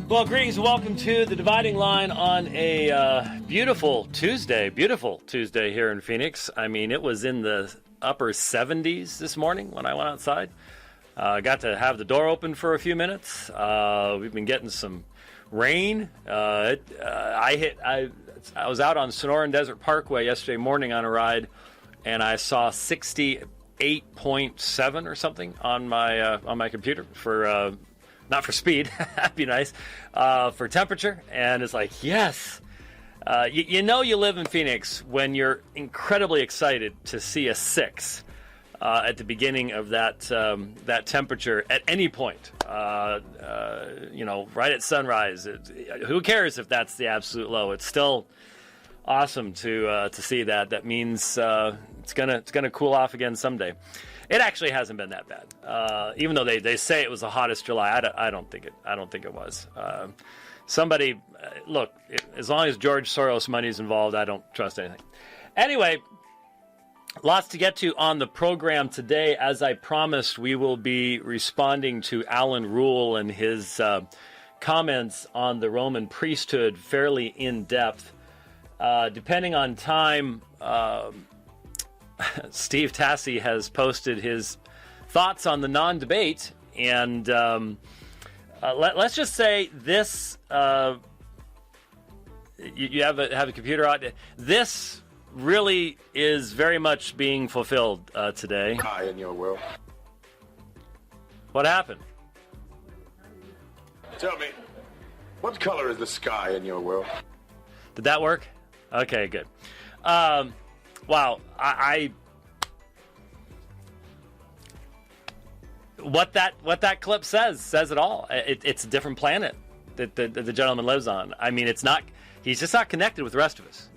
Well, greetings and welcome to the Dividing Line on a beautiful Tuesday here in Phoenix. I mean, it was in the upper 70s this morning when I went outside. Got to have the door open for a few minutes. We've been getting some rain. I was out on Sonoran Desert Parkway yesterday morning on a ride, and I saw 68.7 or something on my computer for. Not for speed, that'd be nice, for temperature. And it's like, yes. You know you live in Phoenix when you're incredibly excited to see a 6 at the beginning of that temperature at any point. Right at sunrise. Who cares if that's the absolute low? It's still awesome to see that. That means it's gonna cool off again someday. It actually hasn't been that bad, even though they say it was the hottest July. I don't think it was. Somebody look, as long as George Soros money is involved, I don't trust anything. Anyway, lots to get to on the program today. As I promised, we will be responding to Alan Rule and his comments on the Roman priesthood fairly in depth. Depending on time. Steve Tassi has posted his thoughts on the non-debate, and let's just say this: you have a computer out. This really is very much being fulfilled today. Sky in your world. What happened? Tell me, what color is the sky in your world? Did that work? Okay, good. Wow, what that clip says it all. It's a different planet that the gentleman lives on. I mean, he's just not connected with the rest of us,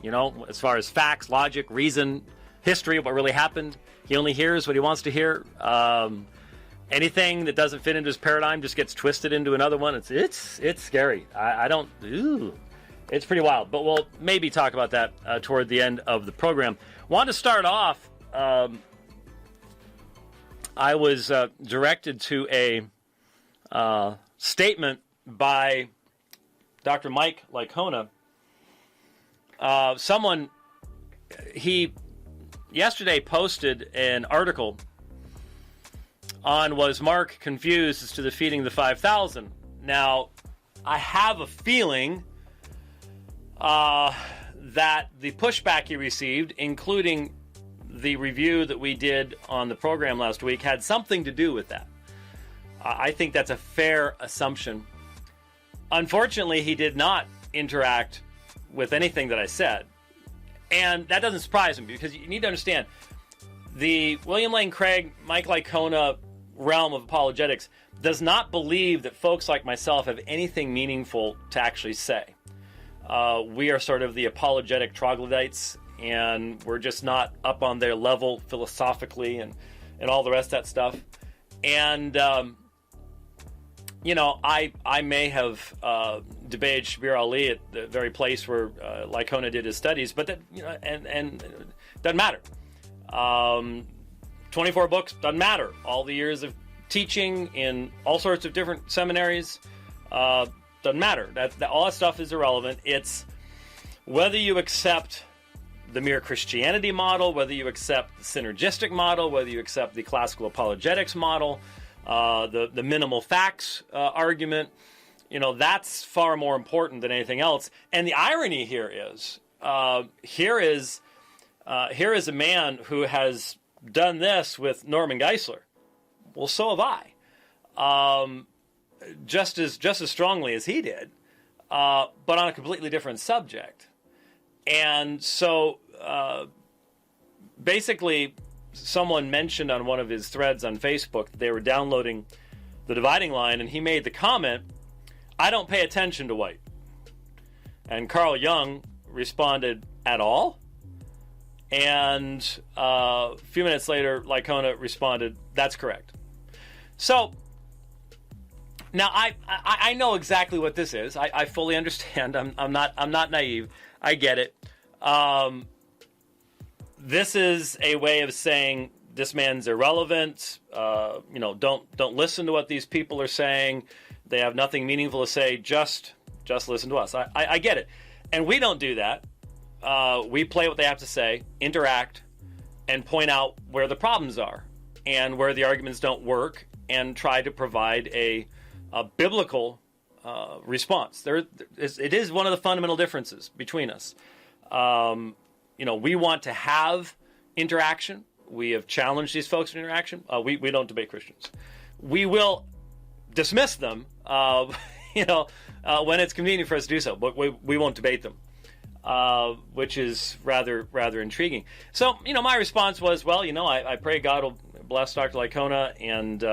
as far as facts, logic, reason, history, what really happened. He only hears what he wants to hear. Anything that doesn't fit into his paradigm just gets twisted into another one. It's scary. It's pretty wild, but we'll maybe talk about that toward the end of the program. Want to start off, I was directed to a statement by Dr. Mike Licona. He yesterday posted an article on was Mark confused as to defeating the 5,000. Now, I have a feeling that the pushback he received, including the review that we did on the program last week, had something to do with that. I think that's a fair assumption. Unfortunately, he did not interact with anything that I said. And that doesn't surprise him, because you need to understand, the William Lane Craig, Mike Licona realm of apologetics does not believe that folks like myself have anything meaningful to actually say. We are sort of the apologetic troglodytes, and we're just not up on their level philosophically and all the rest of that stuff. And, I may have debated Shabir Ali at the very place where Licona did his studies, but that, and it doesn't matter. 24 books, doesn't matter. All the years of teaching in all sorts of different seminaries, doesn't matter. All that stuff is irrelevant. It's whether you accept the mere Christianity model, whether you accept the synergistic model, whether you accept the classical apologetics model, the minimal facts argument. That's far more important than anything else. And the irony here is, here is a man who has done this with Norman Geisler. Well, so have I. Just as strongly as he did, but on a completely different subject. And so, basically, someone mentioned on one of his threads on Facebook that they were downloading the Dividing Line, and he made the comment, "I don't pay attention to white." And Carl Jung responded, "At all?" And a few minutes later, Licona responded, "That's correct." So now I know exactly what this is. I fully understand. I'm not naive. I get it. This is a way of saying this man's irrelevant. Don't listen to what these people are saying. They have nothing meaningful to say. Just listen to us. I get it. And we don't do that. We play what they have to say, interact, and point out where the problems are and where the arguments don't work, and try to provide a biblical response. It is one of the fundamental differences between us. We want to have interaction. We have challenged these folks in interaction. We don't debate Christians. We will dismiss them, when it's convenient for us to do so, but we won't debate them, which is rather intriguing. So, my response was, well, I pray God will bless Dr. Lycona, and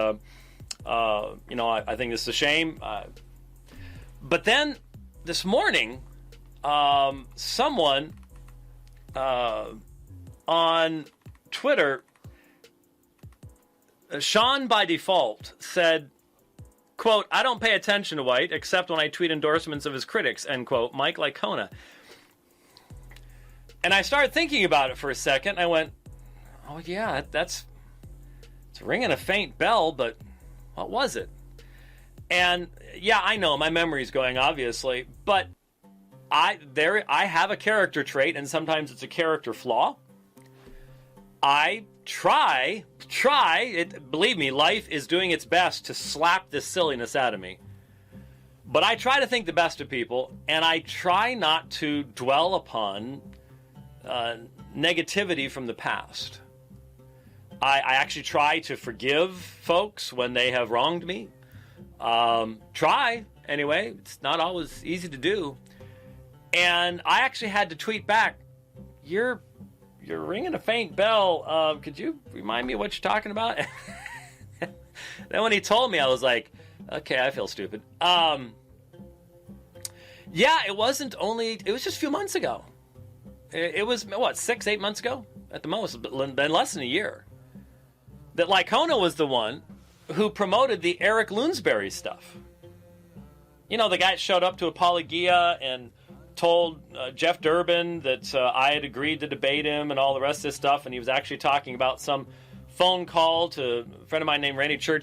I think this is a shame. But then this morning, someone on Twitter, Sean by default, said, quote, "I don't pay attention to White except when I tweet endorsements of his critics," end quote, Mike Lycona. And I started thinking about it for a second. I went, oh yeah, it's ringing a faint bell, but what was it? And yeah, I know my memory's going, obviously, but I have a character trait, and sometimes it's a character flaw. I try it. Believe me, life is doing its best to slap this silliness out of me. But I try to think the best of people, and I try not to dwell upon negativity from the past. I actually try to forgive folks when they have wronged me. Try, anyway. It's not always easy to do. And I actually had to tweet back, you're ringing a faint bell. Could you remind me what you're talking about? Then when he told me, I was like, okay, I feel stupid. Yeah, it was just a few months ago. It was, 6-8 months ago? At the most, been less than a year. That Lycona was the one who promoted the Eric Loonsberry stuff. The guy that showed up to Apologia and told Jeff Durbin that I had agreed to debate him and all the rest of this stuff, and he was actually talking about some phone call to a friend of mine named Randy Church